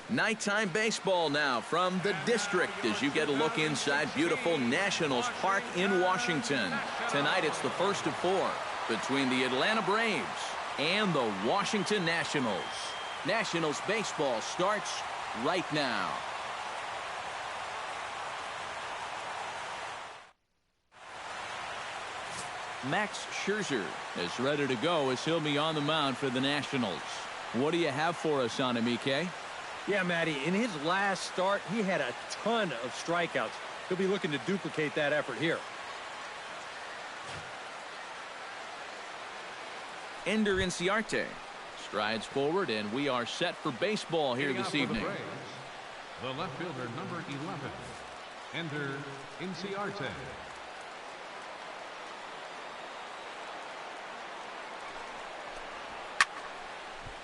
Nighttime baseball now from the district as you get a look inside beautiful Nationals Park in Washington. Tonight it's the first of 4 between the Atlanta Braves and the Washington Nationals. Nationals baseball starts right now. Max Scherzer is ready to go as he'll be on the mound for the Nationals. What do you have for us on him, EK? Yeah, Matty, in his last start, he had a ton of strikeouts. He'll be looking to duplicate that effort here. Ender Inciarte strides forward, and we are set for baseball here this evening. The left fielder, number 11, Ender Inciarte.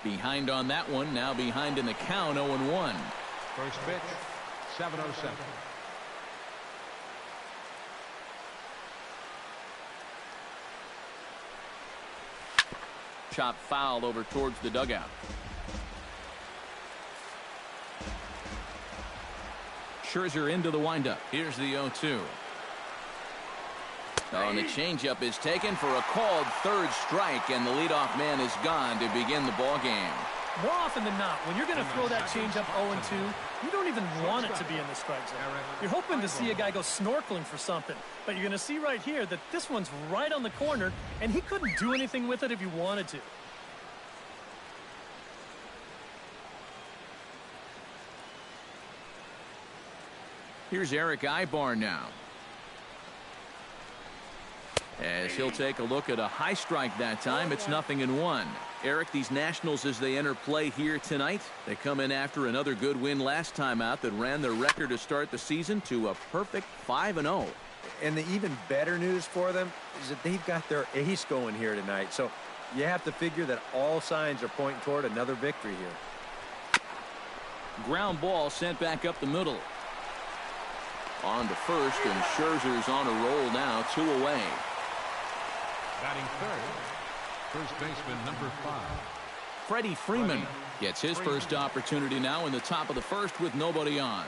Behind on that one, now behind in the count, 0-1. First pitch, 7:07. Chop foul over towards the dugout. Scherzer into the windup. Here's the 0-2. Oh, and the changeup is taken for a called third strike, and the leadoff man is gone to begin the ball game. More often than not, when you're going to throw that changeup 0-2, you don't even want it to be in the strike zone. You're hoping to see a guy go snorkeling for something, but you're going to see right here that this one's right on the corner, and he couldn't do anything with it if he wanted to. Here's Eric Ibar now, as he'll take a look at a high strike that time. It's 0-1. Eric, these Nationals, as they enter play here tonight, they come in after another good win last time out that ran their record to start the season to a perfect 5-0. And the even better news for them is that they've got their ace going here tonight. So you have to figure that all signs are pointing toward another victory here. Ground ball sent back up the middle. On to first, and Scherzer's on a roll now, 2 away. Batting third, first baseman number 5. Freddie Freeman gets his first opportunity now in the top of the first with nobody on.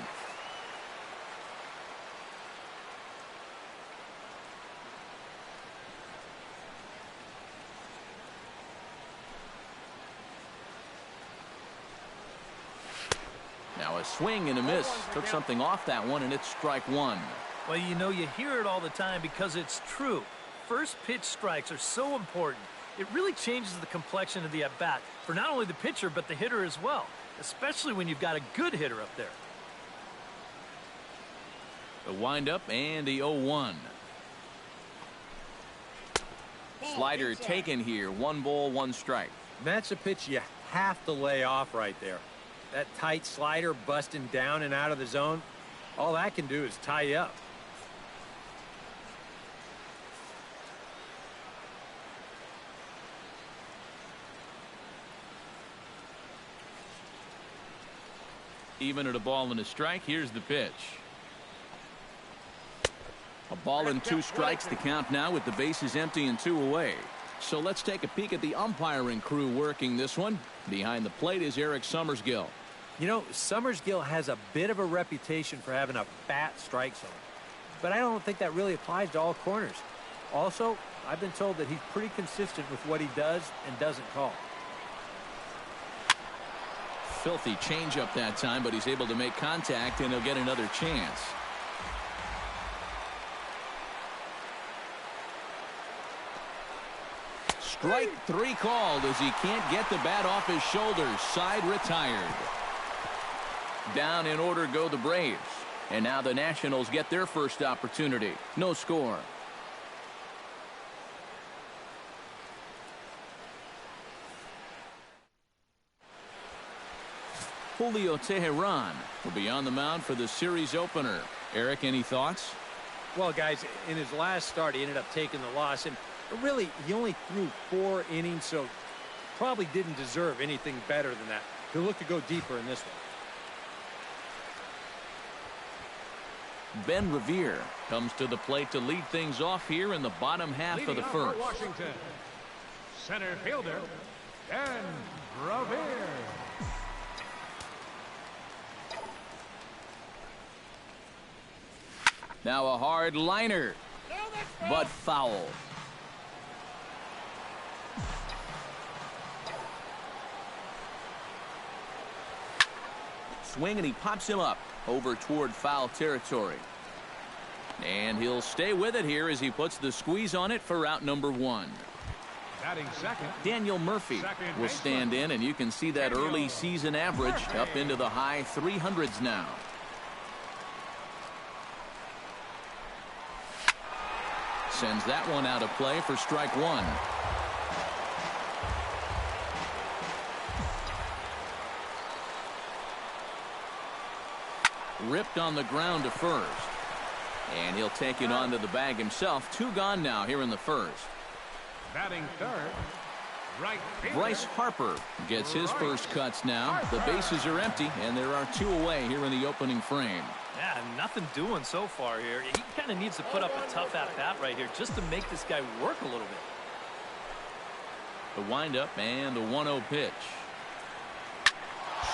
Now a swing and a miss. Took something off that one, and it's strike 1. Well, you know, you hear it all the time because it's true. First pitch strikes are so important. It really changes the complexion of the at-bat for not only the pitcher but the hitter as well, especially when you've got a good hitter up there. The windup and the 0-1. Slider taken here. 1 ball, 1 strike. That's a pitch you have to lay off right there. That tight slider busting down and out of the zone, all that can do is tie you up. Even at a ball and a strike, here's the pitch. A ball and 2 strikes, the count now with the bases empty and 2 away. So let's take a peek at the umpiring crew working this one. Behind the plate is Eric Summersgill. You know, Summersgill has a bit of a reputation for having a fat strike zone, but I don't think that really applies to all corners. Also, I've been told that he's pretty consistent with what he does and doesn't call. Filthy changeup that time, but he's able to make contact, and he'll get another chance. Strike 3 called as he can't get the bat off his shoulders. Side retired. Down in order go the Braves. And now the Nationals get their first opportunity. No score. Julio Teheran will be on the mound for the series opener. Eric, any thoughts? Well, guys, in his last start, he ended up taking the loss, and really, he only threw 4 innings, so probably didn't deserve anything better than that. He'll look to go deeper in this one. Ben Revere comes to the plate to lead things off here in the bottom half of the first. Washington, center fielder, Ben Revere. Now a hard liner, but foul. Swing, and he pops him up over toward foul territory. And he'll stay with it here as he puts the squeeze on it for out number 1. Batting second, Daniel Murphy will stand in, and you can see that early season average up into the high 300s now. Sends that one out of play for strike 1. Ripped on the ground to first. And he'll take it onto the bag himself. 2 gone now here in the first. batting third, right fielder. Bryce Harper gets his first cuts now. The bases are empty, and there are 2 away here in the opening frame. Yeah, nothing doing so far here. He kind of needs to put up a tough at-bat right here just to make this guy work a little bit. The windup and the 1-0 pitch.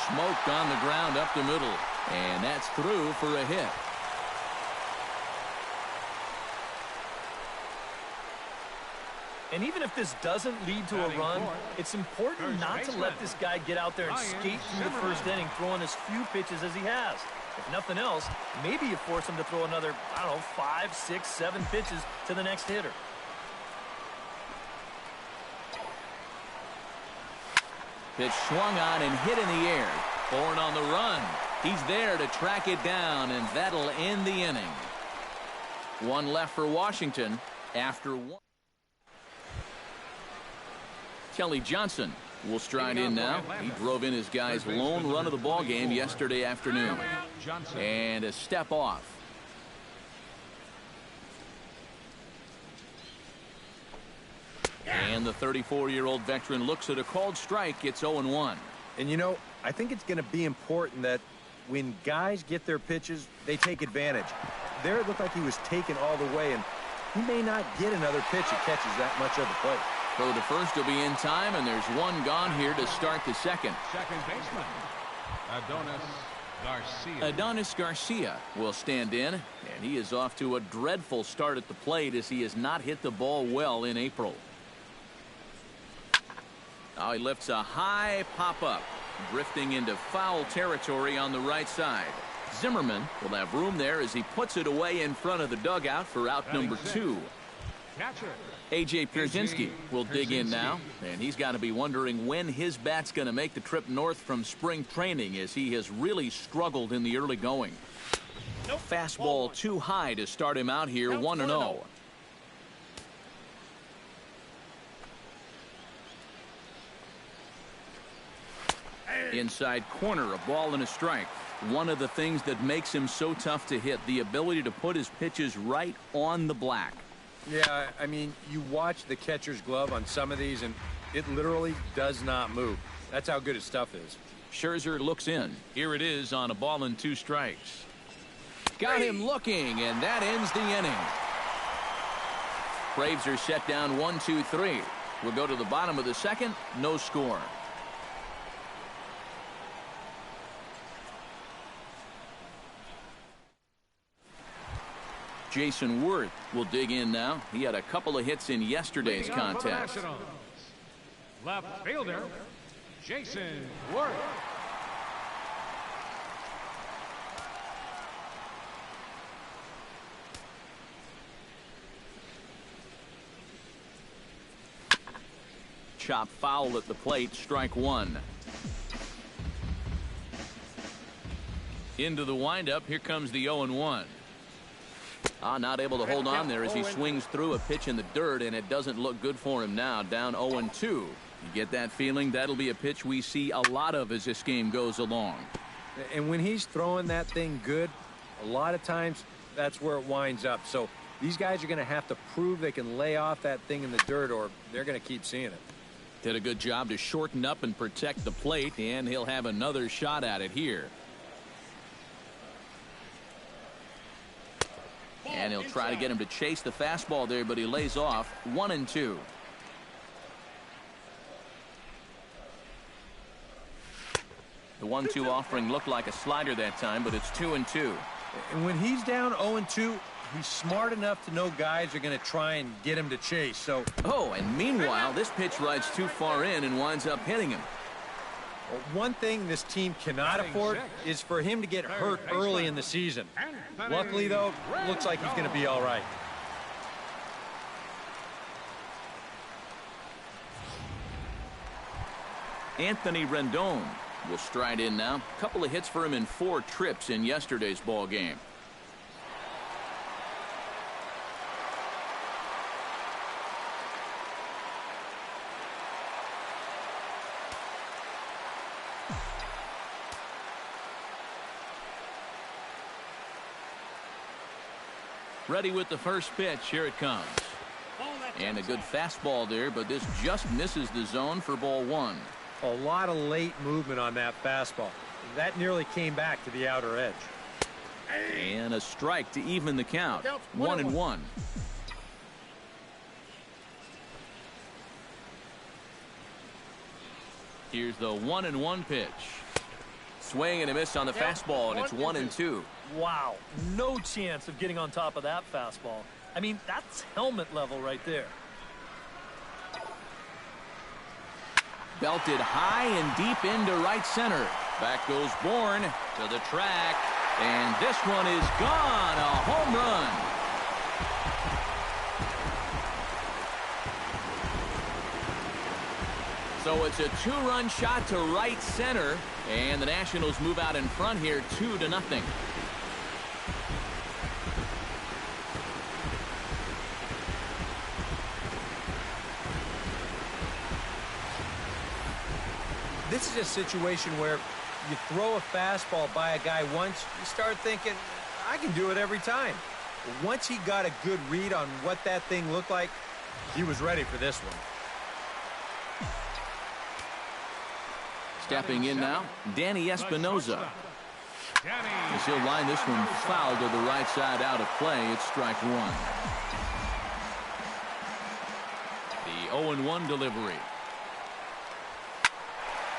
Smoked on the ground up the middle, and that's through for a hit. And even if this doesn't lead to a run, it's important not to let this guy get out there and skate through the first inning, throwing as few pitches as he has. If nothing else, maybe you force him to throw another, I don't know, 5, 6, 7 pitches to the next hitter. Pitch swung on and hit in the air. Bourne on the run. He's there to track it down, and that'll end the inning. 1 left for Washington after 1. Kelly Johnson will stride in now. He drove in his guy's lone run of the ball game yesterday afternoon. And a step off. And the 34-year-old veteran looks at a called strike. It's 0-1. And, you know, I think it's going to be important that when guys get their pitches, they take advantage. There it looked like he was taken all the way, and he may not get another pitch that catches that much of the plate. Throw to first will be in time, and there's 1 gone here to start the second. Second baseman, Adonis Garcia. Adonis Garcia will stand in, and he is off to a dreadful start at the plate as he has not hit the ball well in April. Now he lifts a high pop-up, drifting into foul territory on the right side. Zimmerman will have room there as he puts it away in front of the dugout for out number 2. Catcher, A.J. Pierzynski will dig in now, and he's got to be wondering when his bat's going to make the trip north from spring training, as he has really struggled in the early going. Fastball too high to start him out here, 1-0. Inside corner, a ball and a strike. One of the things that makes him so tough to hit, the ability to put his pitches right on the black. Yeah, I mean, you watch the catcher's glove on some of these, and it literally does not move. That's how good his stuff is. Scherzer looks in. Here it is on a ball and 2 strikes. Got him looking, and that ends the inning. Braves are set down 1-2-3. We'll go to the bottom of the second. No score. Jason Worth will dig in now. He had a couple of hits in yesterday's contest. left fielder, Jason Worth. Chop foul at the plate, strike 1. Into the windup, here comes the 0-1. Not able to hold on there as he swings through a pitch in the dirt, and it doesn't look good for him now. Down 0-2. You get that feeling that'll be a pitch we see a lot of as this game goes along. And when he's throwing that thing good, a lot of times that's where it winds up. So these guys are going to have to prove they can lay off that thing in the dirt, or they're going to keep seeing it. Did a good job to shorten up and protect the plate, and he'll have another shot at it here. And he'll try to get him to chase the fastball there, but he lays off. 1-2. The 1-2 offering looked like a slider that time, but it's 2-2. And when he's down 0-2, he's smart enough to know guys are going to try and get him to chase. So, oh, and meanwhile, this pitch rides too far in and winds up hitting him. well, one thing this team cannot afford is for him to get hurt early in the season. Luckily, though, looks like he's going to be all right. Anthony Rendon will stride in now. A couple of hits for him in 4 trips in yesterday's ball game. Ready with the first pitch. Here it comes. And a good fastball there, but this just misses the zone for ball 1. A lot of late movement on that fastball. That nearly came back to the outer edge. And a strike to even the count. 1-1. Here's the 1-1 pitch. Swing and a miss on the fastball, and it's 1-2. Wow, no chance of getting on top of that fastball. I mean, that's helmet level right there. Belted high and deep into right center. Back goes Bourne to the track, and this one is gone. A home run. So it's a 2-run shot to right center, and the Nationals move out in front here 2-0. This is a situation where you throw a fastball by a guy once, you start thinking, I can do it every time. But once he got a good read on what that thing looked like, he was ready for this one. Stepping in now, Danny Espinoza. As he'll line this one foul to the right side out of play, it's strike 1. The 0-1 delivery.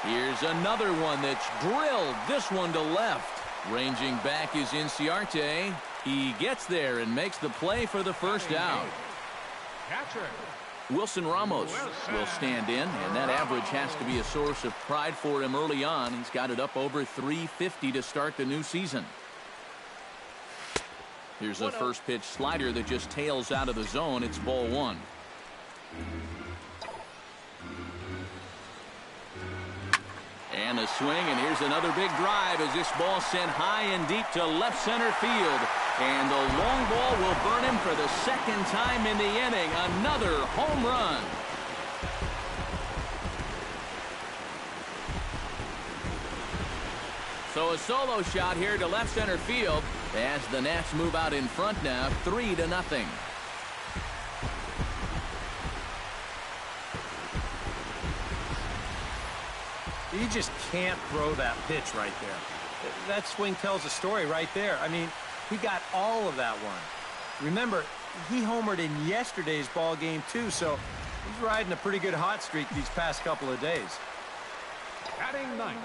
Here's another one that's drilled. This one to left. Ranging back is Inciarte. He gets there and makes the play for the first out. Wilson Ramos will stand in, and that average has to be a source of pride for him early on. He's got it up over 350 to start the new season. Here's a first pitch slider that just tails out of the zone. It's ball 1. And a swing, and here's another big drive as this ball sent high and deep to left center field. And the long ball will burn him for the second time in the inning. Another home run. So a solo shot here to left center field as the Nats move out in front now, 3-0. You just can't throw that pitch right there. That swing tells a story right there. I mean, he got all of that one. Remember, he homered in yesterday's ball game too, so he's riding a pretty good hot streak these past couple of days. Batting ninth.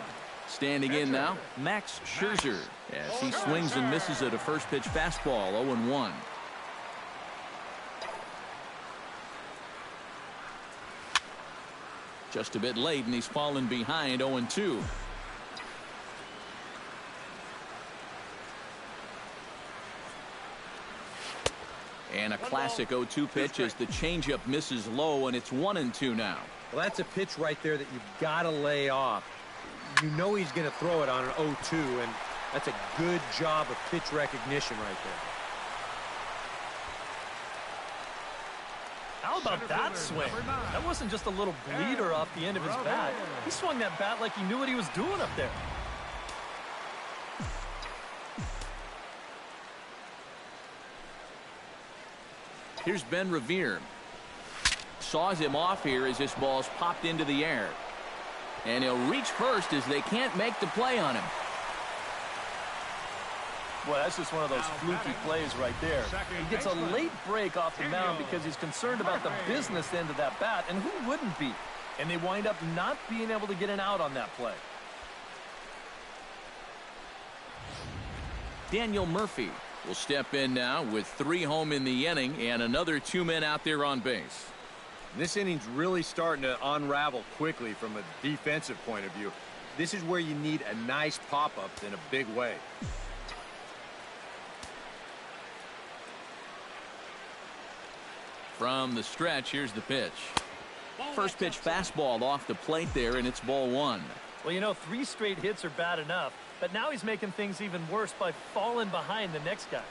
Standing in now, Max Scherzer as he swings and misses at a first pitch fastball, 0-1. Just a bit late, and he's fallen behind 0-2. And a classic 0-2 pitch as the changeup misses low, and it's 1-2 now. Well, that's a pitch right there that you've got to lay off. You know he's going to throw it on an 0-2, and that's a good job of pitch recognition right there. How about that swing? That wasn't just a little bleeder off the end of his bat. He swung that bat like he knew what he was doing up there. Here's Ben Revere. Saws him off here as this ball's popped into the air. And he'll reach first as they can't make the play on him. Boy, that's just one of those fluky plays right there. He gets a late break off the mound because he's concerned about the business end of that bat, and who wouldn't be? And they wind up not being able to get an out on that play. Daniel Murphy will step in now with 3 home in the inning and another 2 men out there on base. This inning's really starting to unravel quickly from a defensive point of view. This is where you need a nice pop-up in a big way. From the stretch, here's the pitch. First pitch fastball off the plate there, and it's ball 1. Well, you know, 3 straight hits are bad enough, but now he's making things even worse by falling behind the next guy.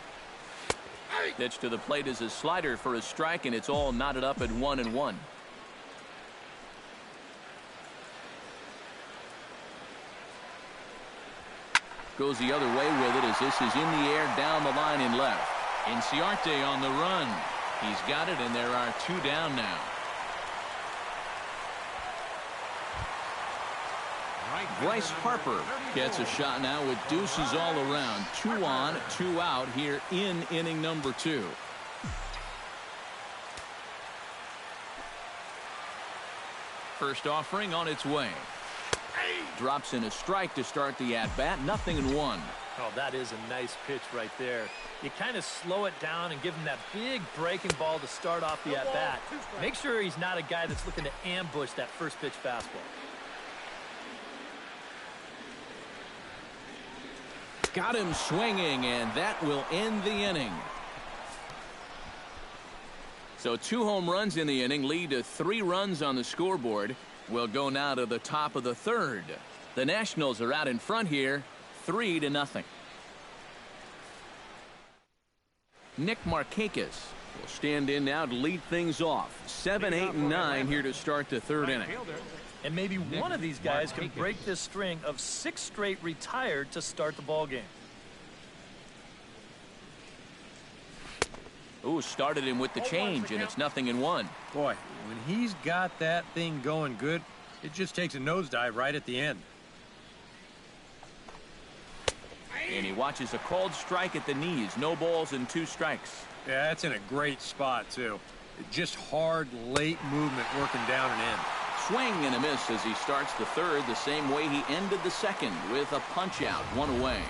Pitch to the plate is a slider for a strike, and it's all knotted up at 1-1. Goes the other way with it as this is in the air down the line in left. Inciarte on the run. He's got it, and there are 2 down now. Bryce Harper gets a shot now with deuces all around. 2 on, 2 out here in inning number 2. First offering on its way. Drops in a strike to start the at-bat. 0-1. Oh, that is a nice pitch right there. You kind of slow it down and give him that big breaking ball to start off the at-bat. Make sure he's not a guy that's looking to ambush that first pitch fastball. Got him swinging, and that will end the inning. So 2 home runs in the inning lead to 3 runs on the scoreboard. We'll go now to the top of the 3rd. The Nationals are out in front here, 3-0. Nick Markakis will stand in now to lead things off. 7, 8, and 9 here to start the 3rd inning. And maybe one of these guys can break this string of 6 straight retired to start the ball game. Ooh, started him with the change, and it's 0-1. Boy, when he's got that thing going good, it just takes a nosedive right at the end. And he watches a called strike at the knees. No balls and 2 strikes. Yeah, that's in a great spot, too. Just hard, late movement working down and in. Swing and a miss as he starts the 3rd the same way he ended the 2nd with a punch out, 1 away.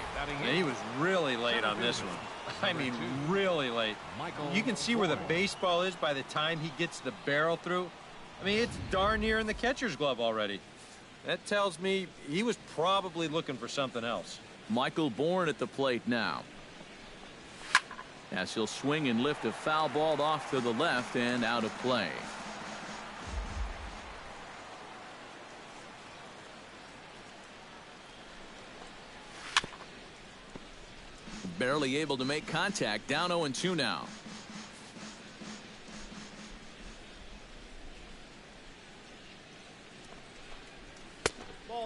And he was really late on this one. I mean, really late. You can see where the baseball is by the time he gets the barrel through. I mean, it's darn near in the catcher's glove already. That tells me he was probably looking for something else. Michael Bourne at the plate now. As he'll swing and lift a foul ball off to the left and out of play. Barely able to make contact. Down 0-2 now.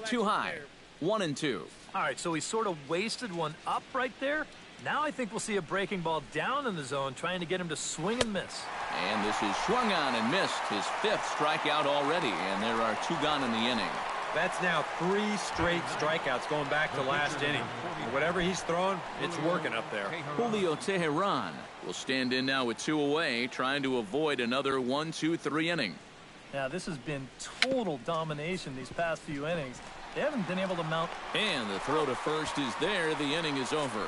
Too high. 1-2. All right, so he sort of wasted one up right there. Now I think we'll see a breaking ball down in the zone, trying to get him to swing and miss. And this is swung on and missed. His 5th strikeout already, and there are 2 gone in the inning. That's now 3 straight strikeouts going back to last inning. Whatever he's throwing, it's working up there. Julio Teheran will stand in now with 2 away, trying to avoid another 1-2-3 inning. Now, this has been total domination these past few innings. They haven't been able to mount. And the throw to first is there. The inning is over.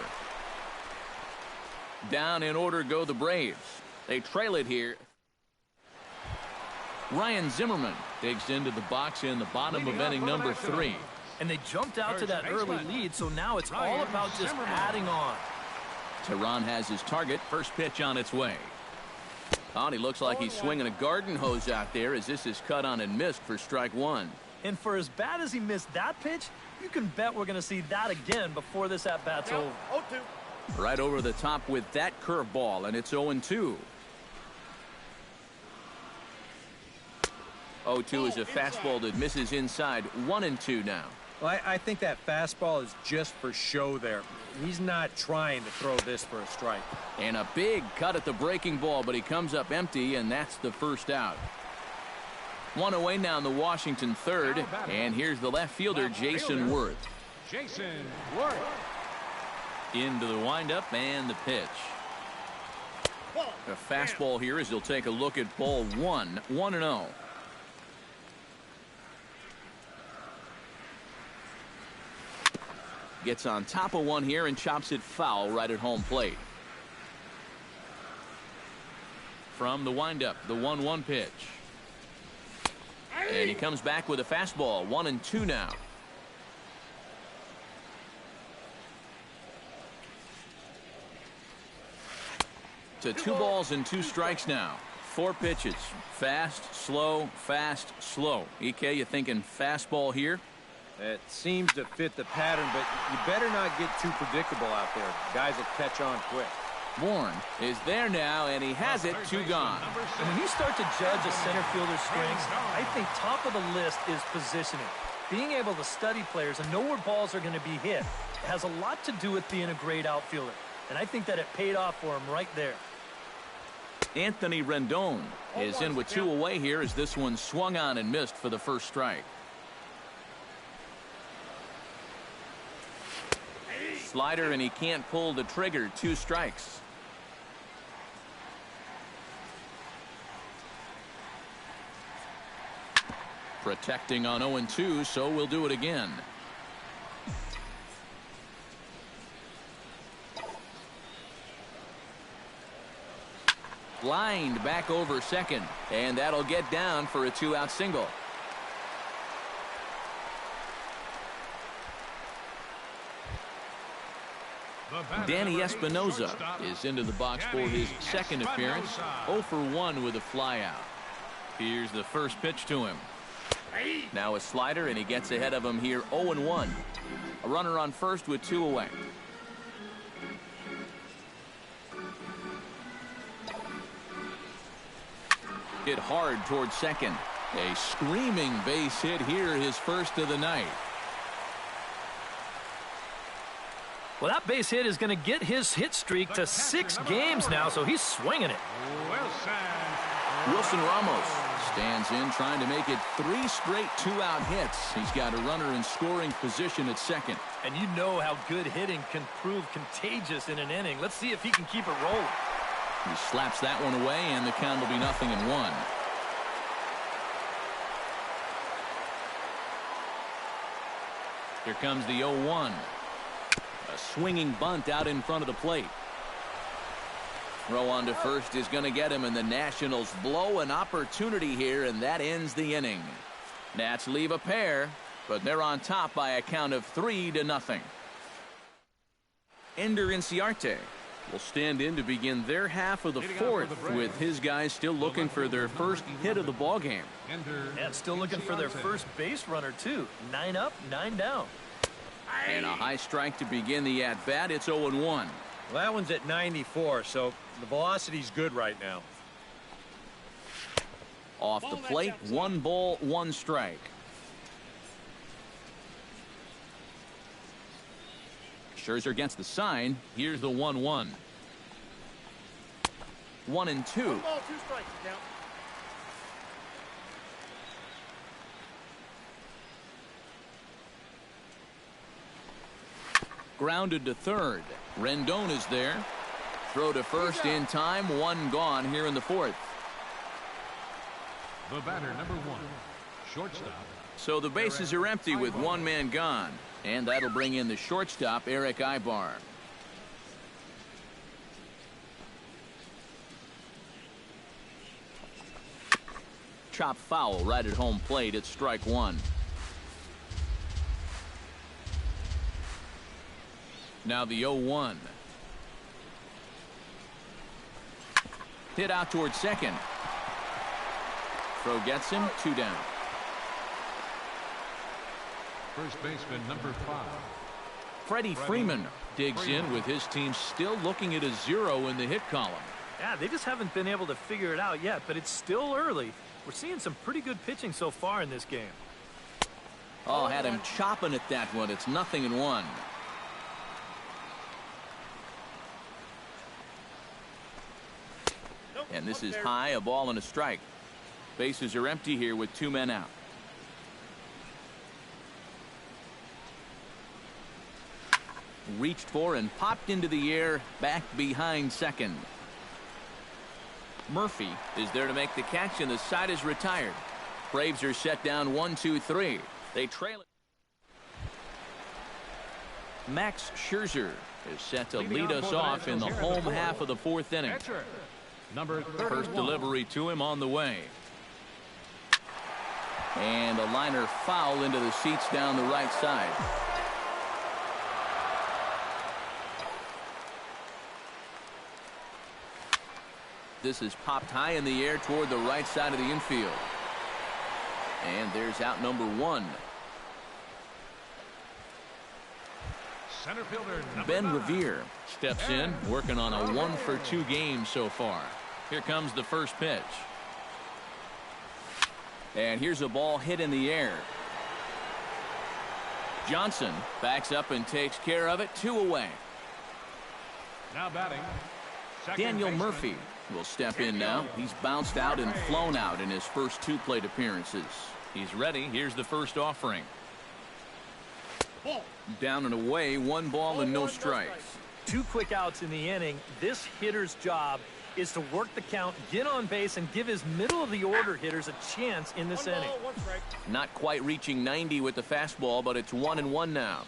Down in order go the Braves. They trail it here. Ryan Zimmerman digs into the box in the bottom of inning number 3. And they jumped out to that early lead, so now it's all about just adding on. Teheran has his target. First pitch on its way. Oh, and he looks like he's swinging a garden hose out there as this is cut on and missed for strike 1. And for as bad as he missed that pitch, you can bet we're going to see that again before this at-bat's over. Right over the top with that curveball, and it's 0-2. 0-2 is a fastball that misses inside. 1-2 now. Well, I think that fastball is just for show there. He's not trying to throw this for a strike. And a big cut at the breaking ball, but he comes up empty, and that's the first out. 1 away now in the Washington 3rd, and here's the left fielder, Jason Worth. Jason Worth. Into the windup and the pitch. A fastball here as he'll take a look at ball 1. 1-0. Gets on top of one here and chops it foul right at home plate. From the windup, the 1-1 pitch. And he comes back with a fastball. 1-2 now. To 2 balls and 2 strikes now. 4 pitches. Fast, slow, fast, slow. EK, you thinking fastball here? It seems to fit the pattern, but you better not get too predictable out there. Guys will catch on quick. Bourne is there now, and he has it. 2 gone. And when you start to judge a center fielder's strengths, I think top of the list is positioning. Being able to study players and know where balls are going to be hit has a lot to do with being a great outfielder. And I think that it paid off for him right there. Anthony Rendon is in with 2 away here as this one swung on and missed for the first strike. Slider, and he can't pull the trigger. 2 strikes. Protecting on 0-2, so we'll do it again. Lined back over second, and that'll get down for a 2-out single. Danny Espinoza is into the box for his second appearance. 0 for 1 with a flyout. Here's the first pitch to him. Now a slider, and he gets ahead of him here. 0-1. A runner on first with 2 away. Hit hard towards second. A screaming base hit here, his first of the night. Well, that base hit is going to get his hit streak to 6 games now, so he's swinging it. Wilson Ramos stands in, trying to make it 3 straight 2-out hits. He's got a runner in scoring position at second. And you know how good hitting can prove contagious in an inning. Let's see if he can keep it rolling. He slaps that one away, and the count will be 0-1. Here comes the 0-1. A swinging bunt out in front of the plate. Throw on to first is going to get him, and the Nationals blow an opportunity here, and that ends the inning. Nats leave a pair, but they're on top by a count of 3-0. Ender Inciarte will stand in to begin their half of the fourth, with his guys still looking for their first hit of the ballgame. And still looking for their first base runner, too. 9 up, 9 down. And a high strike to begin the at-bat. It's 0-1. Well, that one's at 94, so the velocity's good right now. Off the plate, 1 ball, 1 strike. Scherzer gets the sign. Here's the 1-1. 1-2. 1 ball, 2 strikes now. Grounded to third. Rendon is there. Throw to first in time. 1 gone here in the fourth. The batter, number 1, shortstop. So the bases are empty with 1 man gone. And that'll bring in the shortstop, Eric Ibar. Chop foul right at home plate. It's strike 1. Now the 0-1. Hit out towards second. Throw gets him. 2 down. First baseman, number 5. Freddie Freeman digs in with his team still looking at a 0 in the hit column. Yeah, they just haven't been able to figure it out yet, but it's still early. We're seeing some pretty good pitching so far in this game. Oh, had him chopping at that one. It's 0-1. And this is high, a ball and a strike. Bases are empty here with 2 men out. Reached for and popped into the air, back behind second. Murphy is there to make the catch, and the side is retired. Braves are set down 1-2-3. They trail it. Max Scherzer is set to lead us off in the home half of the 4th inning. Number 31. First delivery to him on the way. And a liner foul into the seats down the right side. This is popped high in the air toward the right side of the infield. And there's out number 1. Center fielder Ben 9. Revere steps in, working on a 1-for-2 game so far. Here comes the first pitch. And here's a ball hit in the air. Johnson backs up and takes care of it. 2 away. Now batting. Second Daniel baseman. Murphy will step in now. He's bounced out and flown out in his first 2 plate appearances. He's ready. Here's the first offering. Down and away, 1 ball and no strikes. 2 quick outs in the inning. This hitter's job is to work the count, get on base, and give his middle-of-the-order hitters a chance in this inning. Not quite reaching 90 with the fastball, but it's 1-1 now.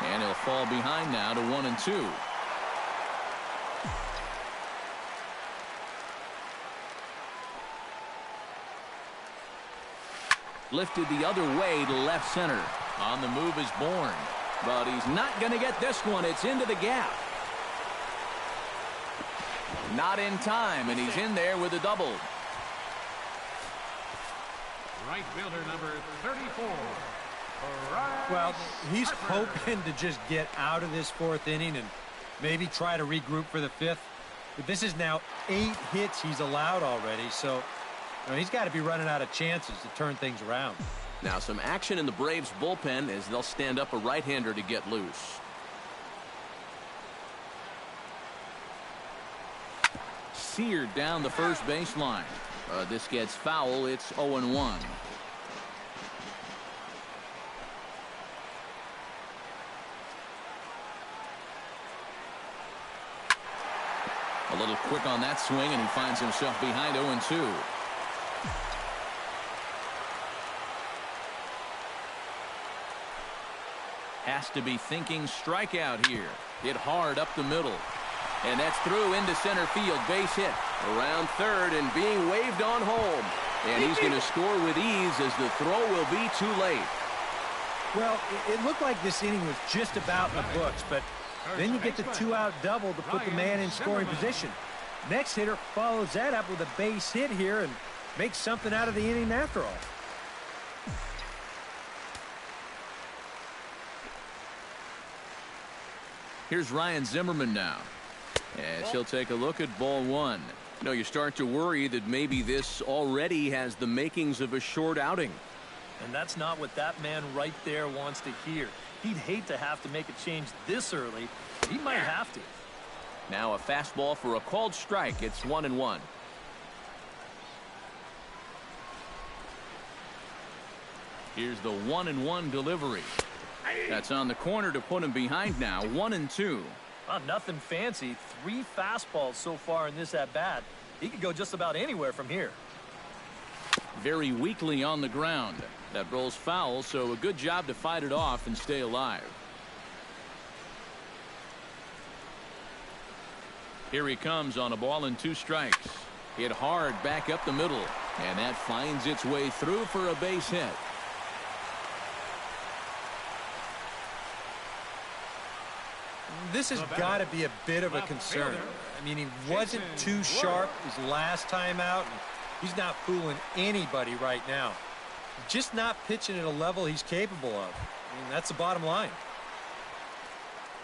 And he'll fall behind now to 1-2. Lifted the other way to left center. On the move is Bourne. But he's not going to get this one. It's into the gap. Not in time, and he's in there with a double. Right fielder number 34. Well, he's hoping to just get out of this 4th inning and maybe try to regroup for the 5th. But this is now 8 hits he's allowed already, so he's got to be running out of chances to turn things around. Now some action in the Braves bullpen as they'll stand up a right-hander to get loose. Seared down the first baseline. This gets foul. It's 0-1. A little quick on that swing, and he finds himself behind 0-2. Has to be thinking strikeout here. Hit hard up the middle. And that's through into center field. Base hit. Around third and being waved on home. And he's going to score with ease as the throw will be too late. Well, it looked like this inning was just about in the books, but then you get the 2-out double to put the man in scoring position. Next hitter follows that up with a base hit here and makes something out of the inning after all. Here's Ryan Zimmerman now. As he'll take a look at ball 1. You start to worry that maybe this already has the makings of a short outing. And that's not what that man right there wants to hear. He'd hate to have to make a change this early. He might have to. Now a fastball for a called strike. It's 1-1. Here's the 1-1 delivery. That's on the corner to put him behind now. 1-2. Nothing fancy. 3 fastballs so far in this at-bat. He could go just about anywhere from here. Very weakly on the ground. That rolls foul, so a good job to fight it off and stay alive. Here he comes on a ball and 2 strikes. Hit hard back up the middle. And that finds its way through for a base hit. This has got to be a bit of a concern. I mean, he wasn't too sharp his last time out. And he's not fooling anybody right now. Just not pitching at a level he's capable of. I mean, that's the bottom line.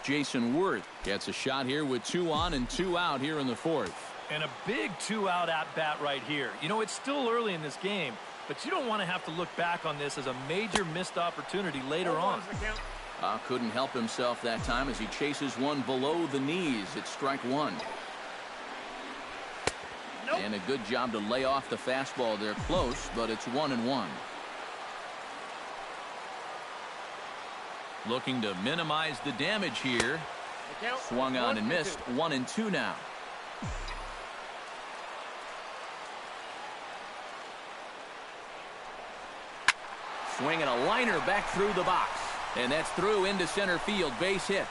Jason Worth gets a shot here with 2 on and 2 out here in the 4th. And a big 2-out at-bat right here. It's still early in this game, but you don't want to have to look back on this as a major missed opportunity later on. Couldn't help himself that time as he chases one below the knees. It's strike 1. Nope. And a good job to lay off the fastball there close, but it's 1-1. Looking to minimize the damage here. Swung on and missed. 1-2 now. Swinging a liner back through the box. And that's through into center field. Base hit.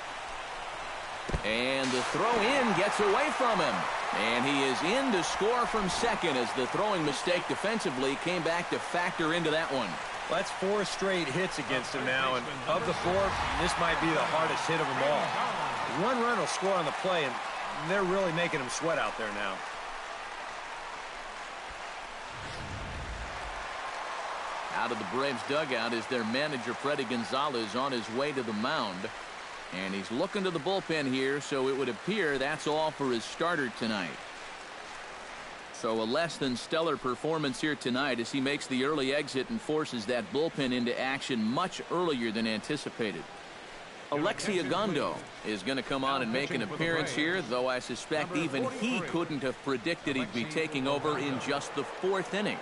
And the throw in gets away from him. And he is in to score from second as the throwing mistake defensively came back to factor into that one. Well, that's 4 straight hits against him now, and of the 4, this might be the hardest hit of them all. 1 run will score on the play, and they're really making him sweat out there now. Out of the Braves dugout is their manager, Freddie Gonzalez, on his way to the mound. And he's looking to the bullpen here, so it would appear that's all for his starter tonight. So a less than stellar performance here tonight as he makes the early exit and forces that bullpen into action much earlier than anticipated. Alexi Agondo is going to come on and make an appearance here, though I suspect even he couldn't have predicted he'd be taking over in just the 4th inning.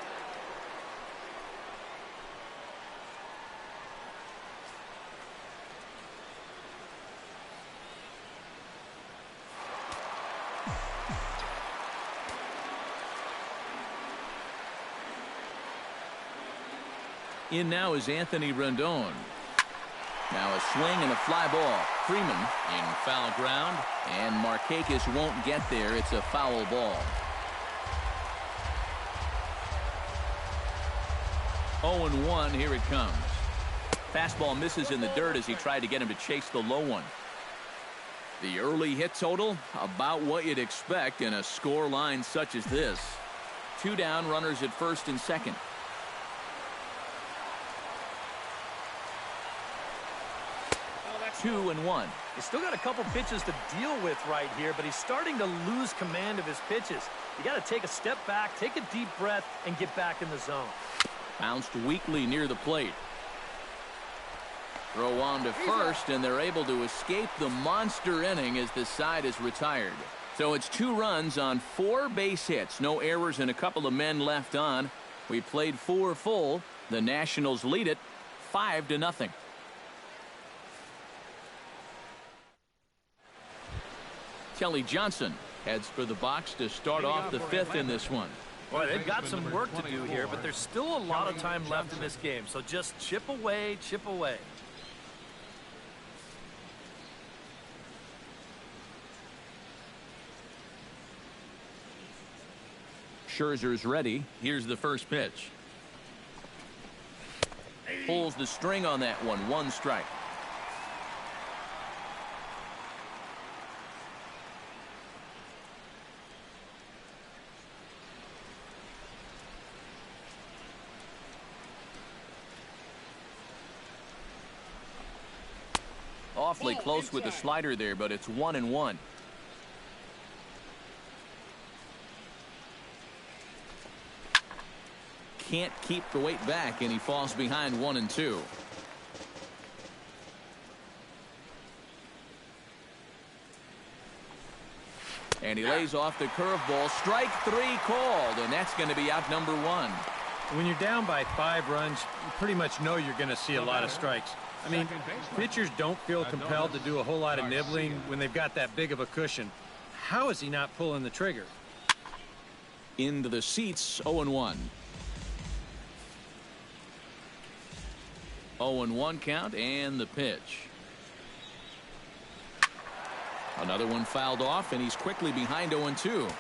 In now is Anthony Rendon. Now a swing and a fly ball. Freeman in foul ground, and Markakis won't get there. It's a foul ball. 0-1, here it comes. Fastball misses in the dirt as he tried to get him to chase the low one. The early hit total, about what you'd expect in a score line such as this. 2 down, runners at first and second. 2-1. He's still got a couple pitches to deal with right here, but he's starting to lose command of his pitches. You got to take a step back, take a deep breath, and get back in the zone. Bounced weakly near the plate. Throw on to first, and they're able to escape the monster inning as the side is retired. So it's 2 runs on 4 base hits. No errors and a couple of men left on. We played 4 full. The Nationals lead it 5-0. Kelly Johnson heads for the box to start off the 5th in this one. Boy, they've got some work to do here, but there's still a lot of time left in this game. So just chip away, chip away. Scherzer's ready. Here's the first pitch. Pulls the string on that one. 1 strike. Awfully close with the slider there, but it's 1-1. Can't keep the weight back, and he falls behind 1-2. And he lays off the curveball. Strike 3 called, and that's going to be out number 1. When you're down by 5 runs, you pretty much know you're going to see a lot of strikes. I mean, pitchers don't feel compelled to do a whole lot of nibbling when they've got that big of a cushion. How is he not pulling the trigger? Into the seats, 0-1. 0-1 count, and the pitch. Another one fouled off, and he's quickly behind 0-2.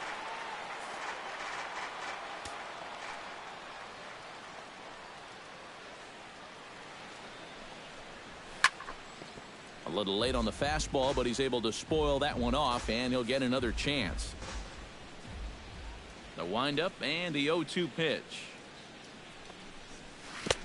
A little late on the fastball, but he's able to spoil that one off, and he'll get another chance. The windup and the 0-2 pitch.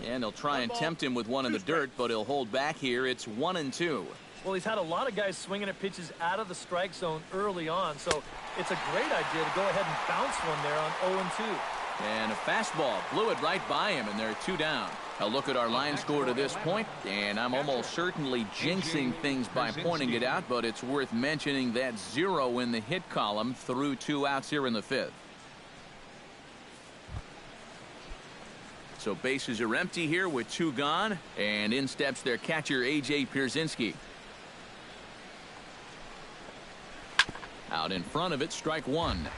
And they'll try and tempt him with one in the dirt, but he'll hold back here. It's 1-2. Well, he's had a lot of guys swinging at pitches out of the strike zone early on, so it's a great idea to go ahead and bounce one there on 0-2. And a fastball blew it right by him, and they're 2 down. A look at our line score to this point, and I'm almost certainly jinxing things by pointing it out, but it's worth mentioning that 0 in the hit column through 2 outs here in the 5th. So bases are empty here with 2 gone, and in steps their catcher A.J. Pierzynski. Out in front of it, strike 1.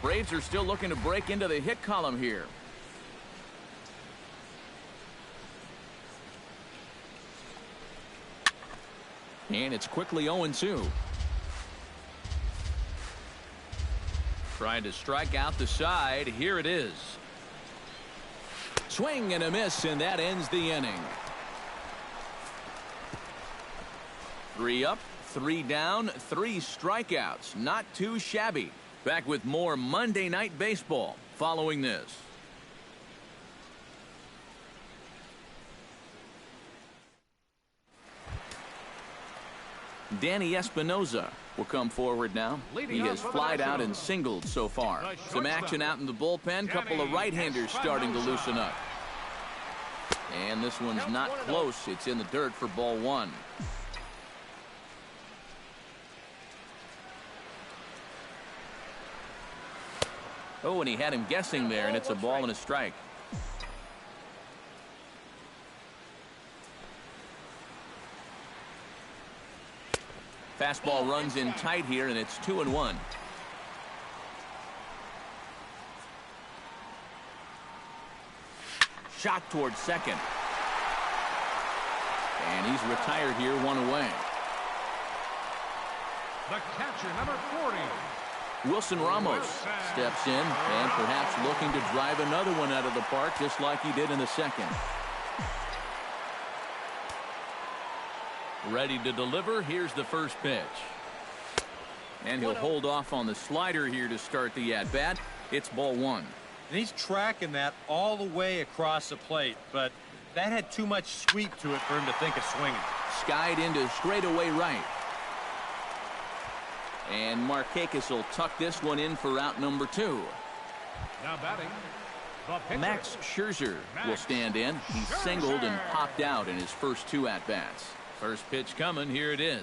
Braves are still looking to break into the hit column here. And it's quickly 0-2. Trying to strike out the side. Here it is. Swing and a miss, and that ends the inning. 3 up, 3 down, 3 strikeouts. Not too shabby. Back with more Monday Night Baseball following this. Danny Espinosa will come forward now. He has flied out and singled so far. Some action out in the bullpen. Couple of right-handers starting to loosen up. And this one's not close. It's in the dirt for ball 1. Oh, and he had him guessing there, and it's a ball and a strike. Fastball runs in tight here, and it's 2-1. Shot towards second. And he's retired here, 1 away. The catcher, number 40. Wilson Ramos steps in and perhaps looking to drive another one out of the park just like he did in the second. Ready to deliver. Here's the first pitch. And he'll hold off on the slider here to start the at-bat. It's ball 1. And he's tracking that all the way across the plate, but that had too much sweep to it for him to think of swinging. Skied into straightaway right. And Markakis will tuck this one in for out number 2. Now batting, the pitcher. Max Scherzer will stand in. He singled and popped out in his first 2 at-bats. First pitch coming. Here it is.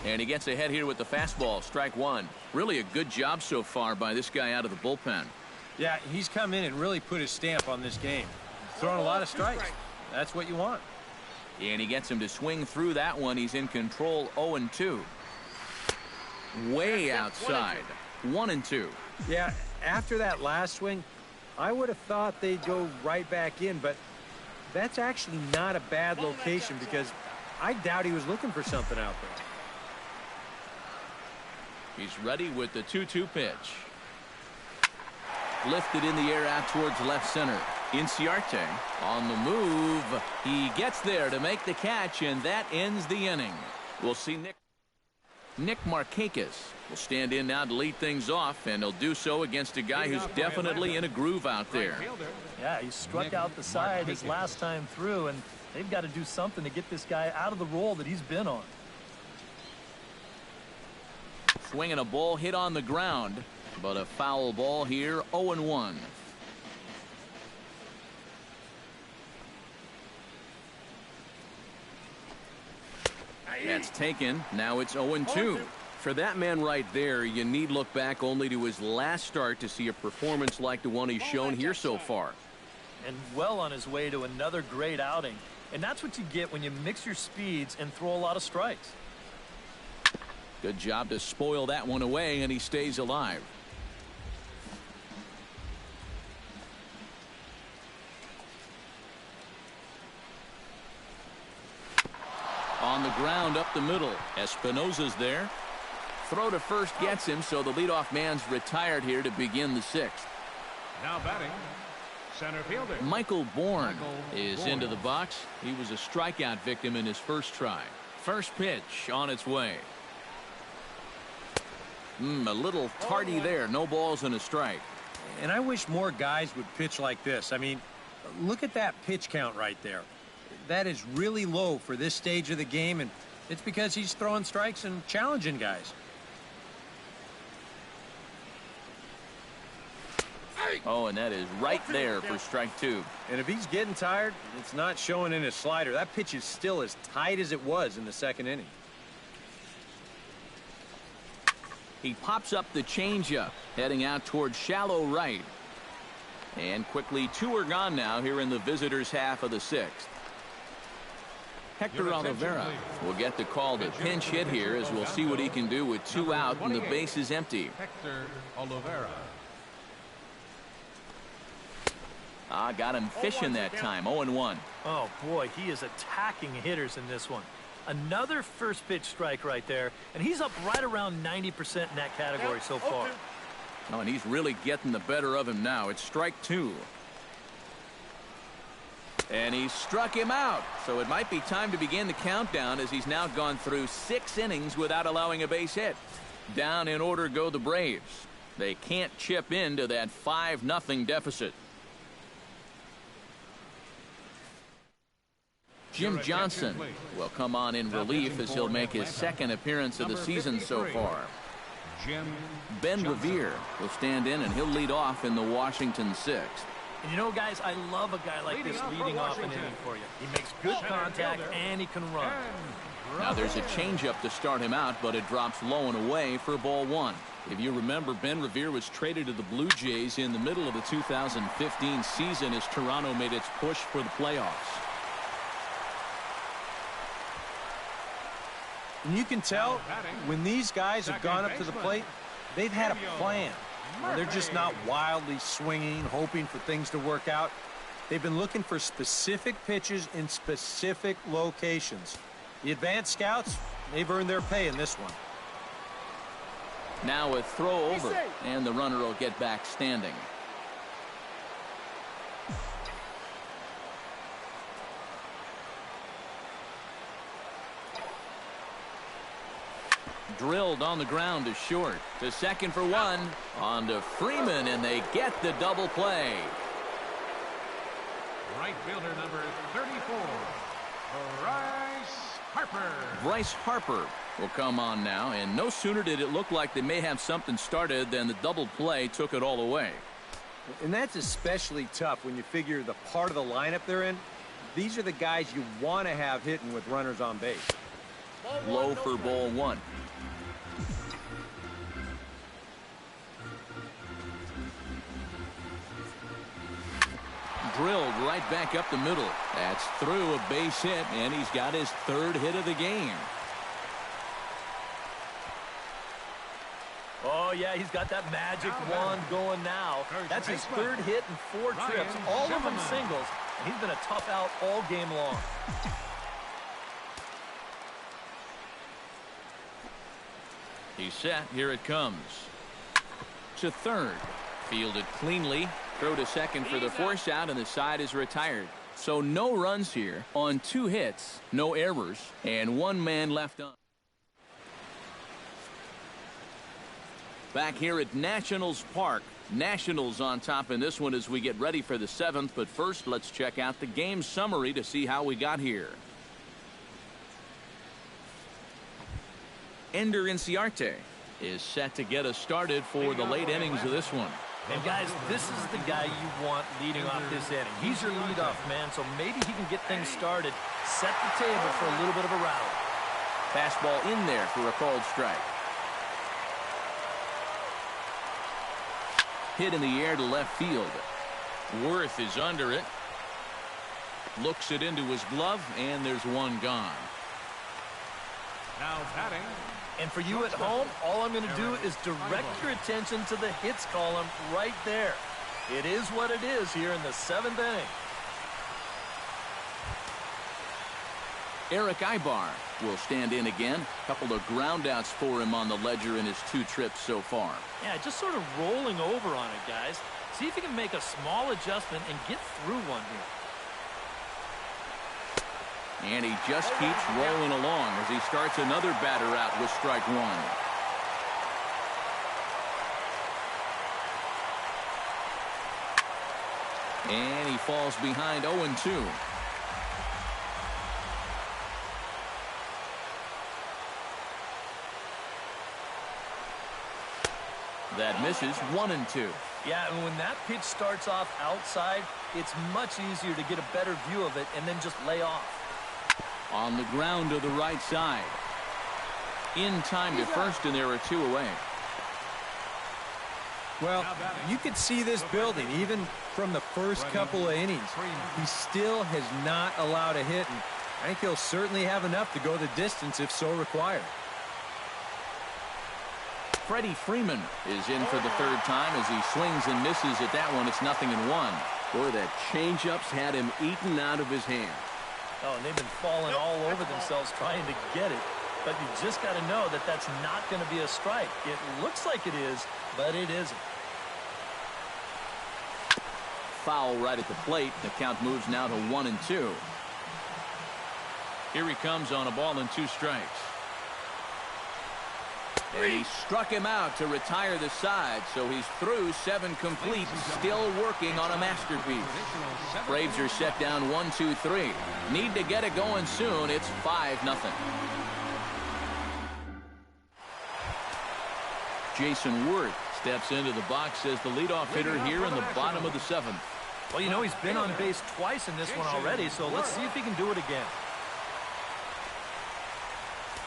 And he gets ahead here with the fastball. Strike 1. Really a good job so far by this guy out of the bullpen. Yeah, he's come in and really put his stamp on this game. Throwing a lot of strikes. That's what you want. And he gets him to swing through that one. He's in control. 0-2. Way outside. 1-2. Yeah, after that last swing, I would have thought they'd go right back in, but that's actually not a bad location because I doubt he was looking for something out there. He's ready with the 2-2 pitch. Lifted in the air out towards left center. Inciarte on the move. He gets there to make the catch, and that ends the inning. We'll see Nick Markakis will stand in now to lead things off, and he'll do so against a guy who's definitely in a groove out there. Yeah, he struck out the side his last time through, and they've got to do something to get this guy out of the role that he's been on. Swinging a ball hit on the ground, but a foul ball here. 0-1. That's taken. Now it's 0-2. For that man right there, you need look back only to his last start to see a performance like the one he's shown here so far. And well on his way to another great outing. And that's what you get when you mix your speeds and throw a lot of strikes. Good job to spoil that one away, and he stays alive. On the ground up the middle. Espinosa's there. Throw to first gets him, so the leadoff man's retired here to begin the 6th. Now batting, center fielder. Michael Bourne is into the box. He was a strikeout victim in his first try. First pitch on its way. A little tardy there. No balls and a strike. And I wish more guys would pitch like this. I mean, look at that pitch count right there. That is really low for this stage of the game, and it's because he's throwing strikes and challenging guys. Oh, and that is right there for strike 2. And if he's getting tired, it's not showing in his slider. That pitch is still as tight as it was in the second inning. He pops up the changeup, heading out towards shallow right. And quickly 2 are gone now here in the visitors' half of the 6th. Hector Oliveira will get the call to pinch hit here, as we'll see what he can do with 2 out and the base is empty. Hector Oliveira. Got him fishing that time. 0-1. Oh, boy, he is attacking hitters in this one. Another first pitch strike right there, and he's up right around 90% in that category so far. Oh, and he's really getting the better of him now. It's strike 2. And he struck him out. So it might be time to begin the countdown as he's now gone through 6 innings without allowing a base hit. Down in order go the Braves. They can't chip into that 5-0 deficit. Jim Johnson will come on in relief as he'll make his 2nd appearance of the season so far. Ben Revere will stand in and he'll lead off in the Washington 6th. And you know, guys, I love a guy like this leading off an inning for you. He makes good contact and he can run. Now there's a changeup to start him out, but it drops low and away for ball 1. If you remember, Ben Revere was traded to the Blue Jays in the middle of the 2015 season as Toronto made its push for the playoffs. And you can tell when these guys have gone up to the plate, they've had a plan. They're just not wildly swinging, hoping for things to work out. They've been looking for specific pitches in specific locations. The advanced scouts, they've earned their pay in this one. Now a throw over, and the runner will get back standing. Drilled on the ground to short. To second for 1. On to Freeman, and they get the double play. Right fielder number 34, Bryce Harper. Bryce Harper will come on now, and no sooner did it look like they may have something started than the double play took it all away. And that's especially tough when you figure the part of the lineup they're in. These are the guys you want to have hitting with runners on base. Low for ball 1. Drilled right back up the middle. That's through a base hit, and he's got his 3rd hit of the game. Oh, yeah, he's got that magic wand going now. That's his 3rd hit in 4 trips, all of them singles, and he's been a tough out all game long. He's set. Here it comes. To third. Fielded cleanly. Throw to second for the force out, and the side is retired. So no runs here on 2 hits, no errors, and 1 man left on. Back here at Nationals Park. Nationals on top in this one as we get ready for the 7th. But first, let's check out the game summary to see how we got here. Ender Inciarte is set to get us started for the late innings of this one. And guys, this is the guy you want leading off this inning. He's your leadoff man, so maybe he can get things started, set the table for a little bit of a rally. Fastball in there for a called strike. Hit in the air to left field. Worth is under it. Looks it into his glove, and there's 1 gone. Now batting. And for you at home, all I'm going to do is direct your attention to the hits column right there. It is what it is here in the 7th inning. Eric Ibar will stand in again. Couple of groundouts for him on the ledger in his 2 trips so far. Yeah, just sort of rolling over on it, guys. See if you can make a small adjustment and get through one here. And he just keeps rolling along as he starts another batter out with strike 1. And he falls behind 0-2. That misses 1-2. Yeah, and when that pitch starts off outside, it's much easier to get a better view of it and then just lay off. On the ground to the right side. In time to first, and there are 2 away. Well, you could see this building even from the first couple of innings. He still has not allowed a hit, and I think he'll certainly have enough to go the distance if so required. Freddie Freeman is in for the 3rd time as he swings and misses at that one. It's 0-1. Boy, that changeup's had him eaten out of his hand. Oh, and they've been falling all over themselves trying to get it. But you just got to know that that's not going to be a strike. It looks like it is, but it isn't. Foul right at the plate. The count moves now to 1-2. Here he comes on a ball and 2 strikes. And he struck him out to retire the side, so he's through 7 complete, still working on a masterpiece. Braves are set down 1-2-3. Need to get it going soon. It's 5-0. Jason Worth steps into the box as the leadoff hitter here in the bottom of the 7th. Well, you know, he's been on base twice in this one already, so let's see if he can do it again.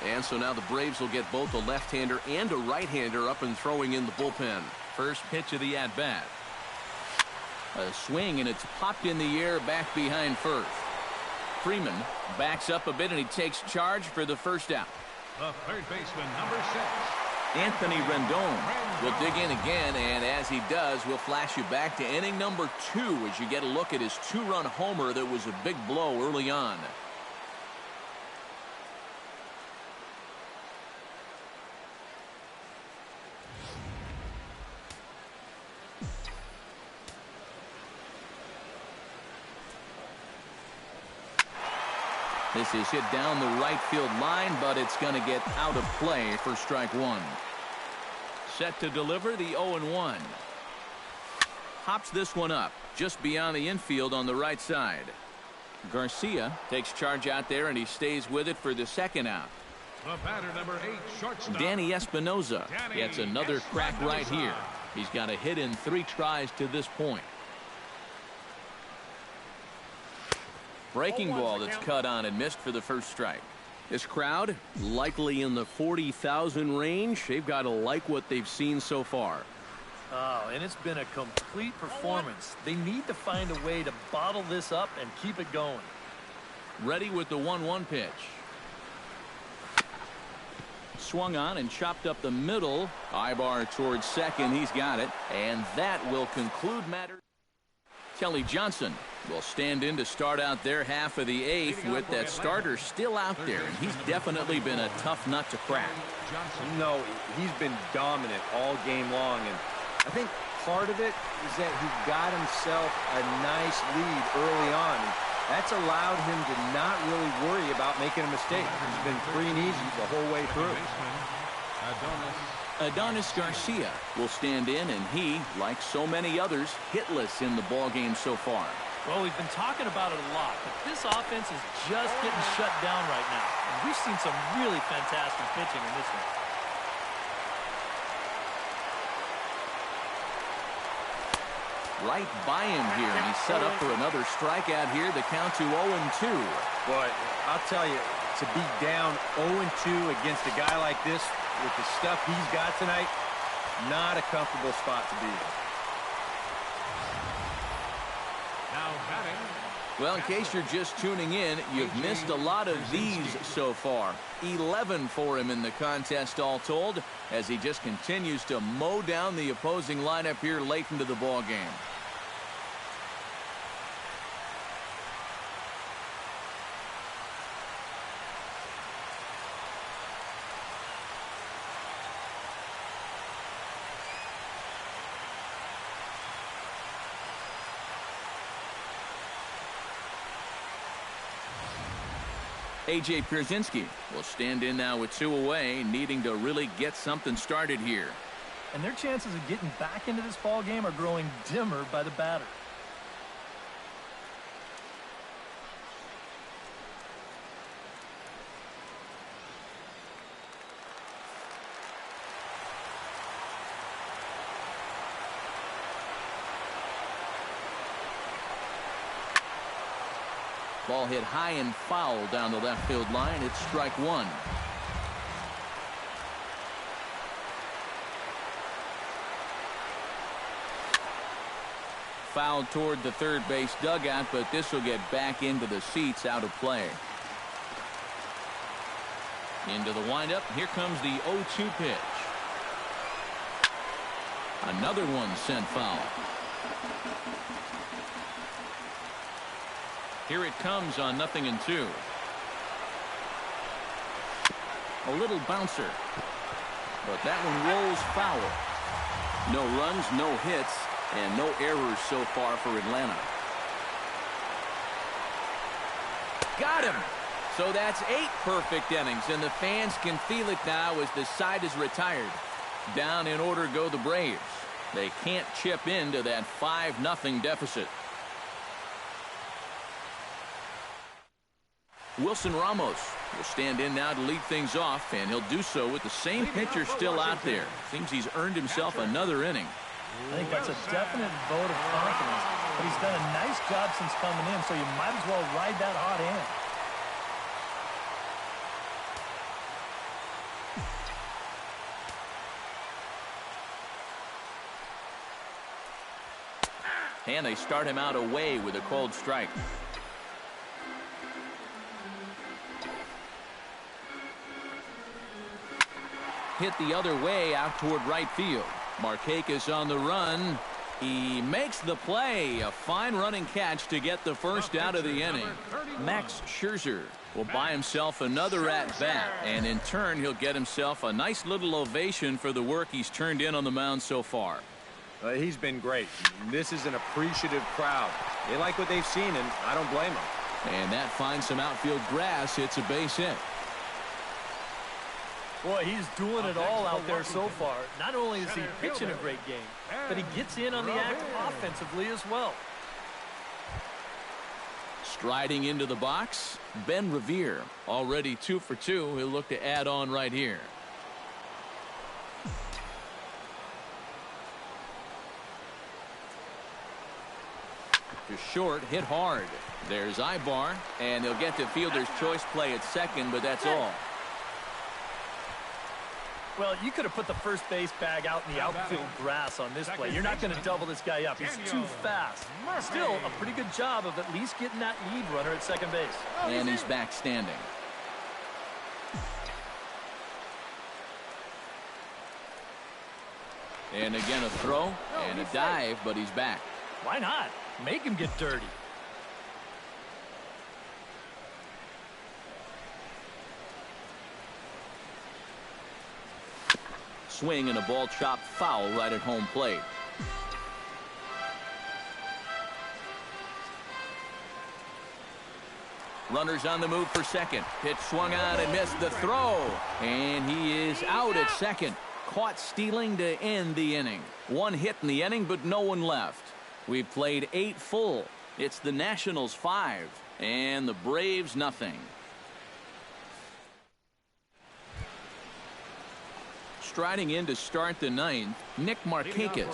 And so now the Braves will get both a left-hander and a right-hander up and throwing in the bullpen. First pitch of the at-bat. A swing, and it's popped in the air back behind first. Freeman backs up a bit, and he takes charge for the first out. The third baseman, number 6. Anthony Rendon will dig in again, and as he does, we'll flash you back to inning number 2 as you get a look at his 2-run homer that was a big blow early on. This is hit down the right field line, but it's going to get out of play for strike 1. Set to deliver the 0-1. Hops this one up just beyond the infield on the right side. Garcia takes charge out there, and he stays with it for the second out. The batter, number 8, shortstop. Danny Espinosa gets another crack right here. He's got a hit in 3 tries to this point. Breaking ball that's cut on and missed for the first strike. This crowd likely in the 40,000 range. They've got to like what they've seen so far. Oh, and it's been a complete performance. They need to find a way to bottle this up and keep it going. Ready with the 1-1 pitch. Swung on and chopped up the middle. Ibar towards second. He's got it. And that will conclude matters. Kelly Johnson will stand in to start out their half of the 8th with that starter still out there, and he's definitely been a tough nut to crack. No, he's been dominant all game long, and I think part of it is that he got himself a nice lead early on, and that's allowed him to not really worry about making a mistake. He's been free and easy the whole way through. Adonis Garcia will stand in, and he, like so many others, hitless in the ballgame so far. Well, we've been talking about it a lot, but this offense is just getting shut down right now. And we've seen some really fantastic pitching in this one. Right by him here, and he's set up for another strikeout here. The count to 0-2. Boy, I'll tell you, to be down 0-2 against a guy like this with the stuff he's got tonight, not a comfortable spot to be in. Now batting. Well, in case you're just tuning in, you've missed a lot of these so far. 11 for him in the contest all told, as he just continues to mow down the opposing lineup here late into the ball game. A.J. Pierzynski will stand in now with 2 away, needing to really get something started here. And their chances of getting back into this ball game are growing dimmer by the batter. Ball hit high and foul down the left field line. It's strike 1. Fouled toward the third base dugout, but this will get back into the seats, out of play. Into the windup. Here comes the 0-2 pitch. Another one sent foul. Here it comes on 0-2. A little bouncer, but that one rolls foul. No runs, no hits, and no errors so far for Atlanta. Got him. So that's 8 perfect innings, and the fans can feel it now as the side is retired. Down in order go the Braves. They can't chip into that 5-0 deficit. Wilson Ramos will stand in now to lead things off, and he'll do so with the same pitcher still out there. Seems he's earned himself another inning. I think that's a definite vote of confidence. But he's done a nice job since coming in, so you might as well ride that hot hand. And they start him out away with a called strike. Hit the other way out toward right field. Markakis on the run. He makes the play. A fine running catch to get the first out of the inning. Max Scherzer will buy himself another at-bat, and in turn he'll get himself a nice little ovation for the work he's turned in on the mound so far. He's been great. This is an appreciative crowd. They like what they've seen, and I don't blame them. And that finds some outfield grass. It's a base hit. Boy, he's doing it all out there so far. Not only is he pitching a great game, but he gets in on the act offensively as well. Striding into the box, Ben Revere. Already 2 for 2. He'll look to add on right here. To short, hit hard. There's Ibar, and they'll get to fielder's choice play at second, but that's all. Well, you could have put the first base bag out in the outfield grass on this play. You're not going to double this guy up. He's too fast. Still, a pretty good job of at least getting that lead runner at second base. And he's back standing. And again a throw and a dive, but he's back. Why not? Make him get dirty. Swing and a ball chopped foul right at home plate. Runners on the move for second. Pitch swung on and missed the throw. And he is out at second. Caught stealing to end the inning. 1 hit in the inning, but no one left. We've played 8 full. It's the Nationals 5 and the Braves nothing. Striding in to start the 9th, Nick Markakis,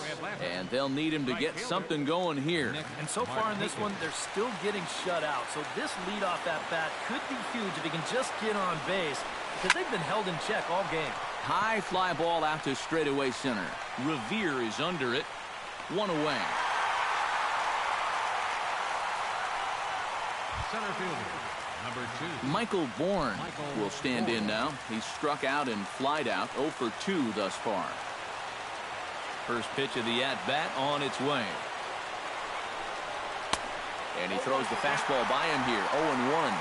and they'll need him to get something going here. And so far in this one, they're still getting shut out. So this leadoff at bat could be huge if he can just get on base, because they've been held in check all game. High fly ball out to straightaway center. Revere is under it. 1 away. Center fielder, number 2. Michael Bourne will stand in now. He's struck out and flied out. 0 for 2 thus far. First pitch of the at-bat on its way. And he throws the fastball by him here. 0-1.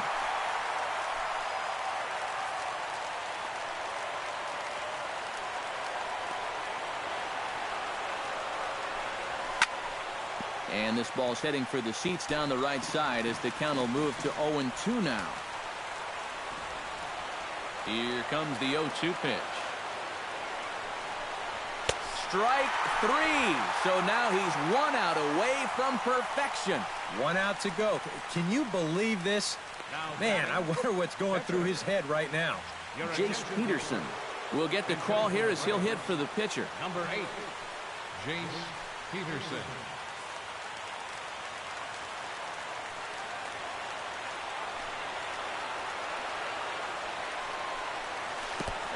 And this ball's heading for the seats down the right side as the count will move to 0-2 now. Here comes the 0-2 pitch. Strike 3. So now he's 1 out away from perfection. 1 out to go. Can you believe this? Man, I wonder what's going through his head right now. Jace Peterson will get the call here as he'll hit for the pitcher. Number 8, Jace Peterson.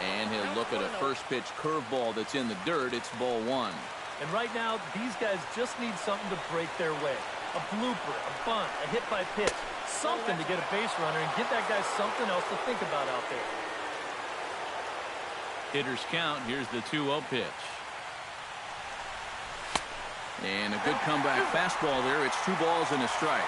And he'll look at a first pitch curveball that's in the dirt. It's ball 1. And right now, these guys just need something to break their way. A blooper, a bunt, a hit by pitch. Something to get a base runner and get that guy something else to think about out there. Hitter's count. Here's the 2-0 pitch. And a good comeback fastball there. It's 2 balls and a strike.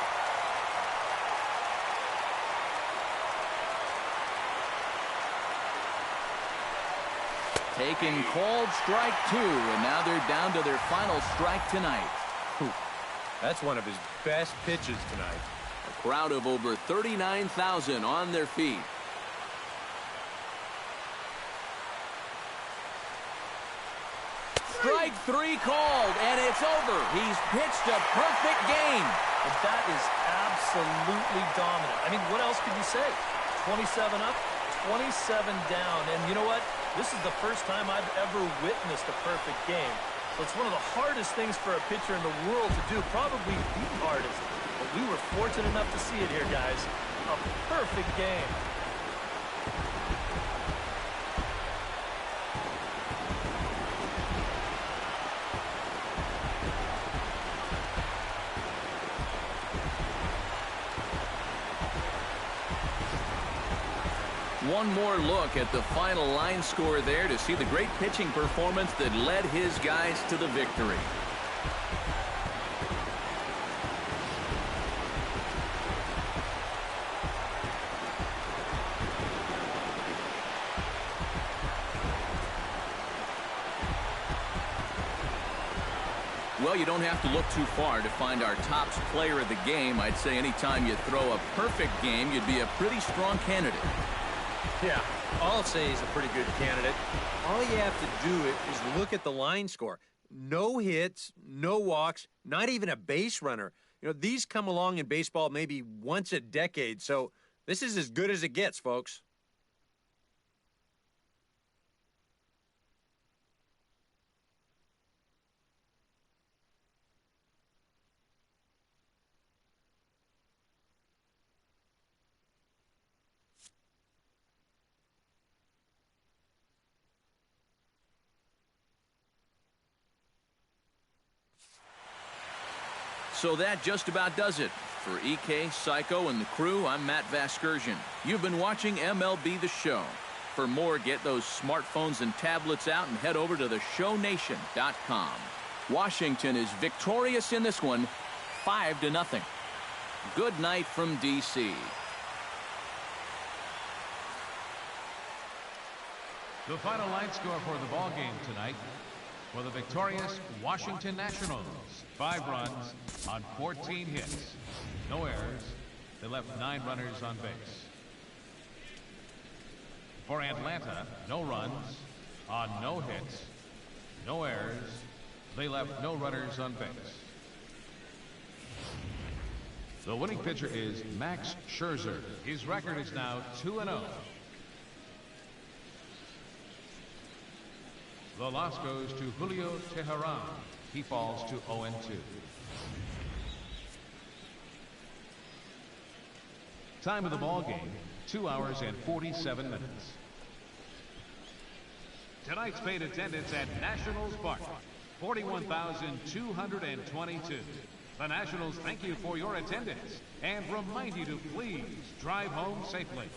Taking called strike 2, and now they're down to their final strike tonight. That's one of his best pitches tonight. A crowd of over 39,000 on their feet. Strike 3 called, and it's over. He's pitched a perfect game. And that is absolutely dominant. I mean, what else could you say? 27 up, 27 down. And you know what? This is the first time I've ever witnessed a perfect game. So it's one of the hardest things for a pitcher in the world to do, probably the hardest. But we were fortunate enough to see it here, guys. A perfect game. One more look at the final line score there to see the great pitching performance that led his guys to the victory. Well, you don't have to look too far to find our tops player of the game. I'd say anytime you throw a perfect game, you'd be a pretty strong candidate. Yeah, I'll say he's a pretty good candidate. All you have to do is look at the line score. No hits, no walks, not even a base runner. You know, these come along in baseball maybe once a decade, so this is as good as it gets, folks. So that just about does it. For EK, Psycho, and the crew, I'm Matt Vasgersian. You've been watching MLB The Show. For more, get those smartphones and tablets out and head over to theshownation.com. Washington is victorious in this one, 5-0. Good night from D.C. The final line score for the ball game tonight for the victorious Washington Nationals. 5 runs on 14 hits. No errors. They left 9 runners on base. For Atlanta, no runs on no hits. No errors. They left no runners on base. The winning pitcher is Max Scherzer. His record is now 2-0. The loss goes to Julio Teheran. He falls to 0-2. Time of the ball game, 2 hours and 47 minutes. Tonight's paid attendance at Nationals Park, 41,222. The Nationals thank you for your attendance and remind you to please drive home safely.